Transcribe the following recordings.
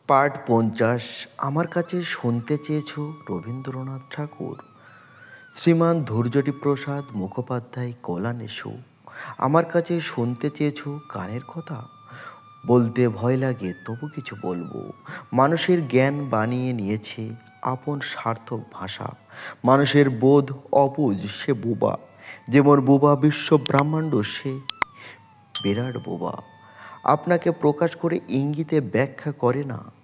Part 50। আমার কাছে শুনতে চেয়েছ রবীন্দ্রনাথ ঠাকুর। শ্রীমান ধৈর্যটি প্রসাদ মুখোপাধ্যায় কলানেশু। আমার কাছে শুনতে চেয়েছ গানের কথা। বলতে ভয় লাগে তবু কিছু বলবো। মানুষের জ্ঞান বানিয়ে নিয়েছে আপন সার্থক ভাষা। মানুষের বোধ অবুঝ, সে বোবা। যেমন বোবা বিশ্ব ব্রহ্মাণ্ড, সে বিরাট বোবা। আপনাকে প্রকাশ করে ইঙ্গিতে ব্যাখ্যা করে না।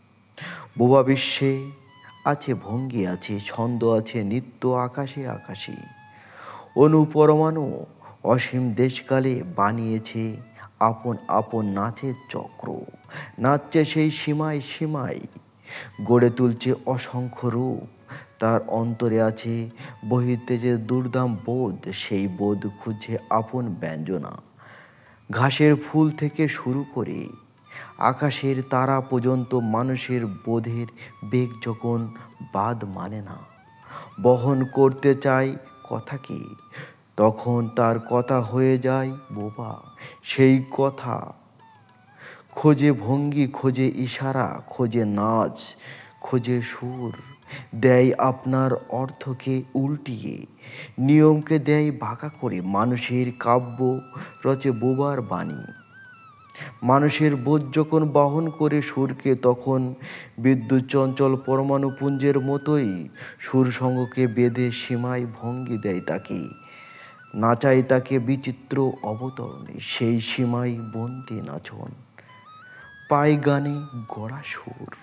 বোবা বিশ্বে আছে ভঙ্গি, আছে ছন্দ, আছে নিত্য আকাশে আকাশে। অনুপরমাণু অসীম দেশকালে বানিয়েছে আপন আপন নাচের চক্র। নাচছে সেই সীমায় সীমায়, গড়ে তুলছে অসংখ্য রূপ। তার অন্তরে আছে বহির্তেজের দুর্দাম বোধ, সেই বোধ খুঁজছে আপন ব্যঞ্জনা। ঘাসের ফুল থেকে শুরু করে আকাশের তারা পর্যন্ত মানুষের বোধের বেগ যখন বাদ মানে না, বহন করতে চায় কথাকে, তখন তার কথা হয়ে যায় বোবা। সেই কথা খোঁজে ভঙ্গি, খোঁজে ইশারা, খোঁজে নাচ, খোঁজে সুর। দেয় আপনার অর্থকে উল্টিয়ে, নিয়মকে দেয় বাঁকা করে। মানুষের কাব্য রচে বোবার বাণী। মানুষের বোধ যখন বহন করে সুরকে, তখন বিদ্যুৎ চঞ্চল পরমাণুপুঞ্জের মতোই সুর সঙ্গকে বেঁধে সীমায় ভঙ্গি দেয় তাকে, নাচায় তাকে বিচিত্র অবতরণে। সেই সীমায় বন্দি নাচন পায় গানে গড়া সুর।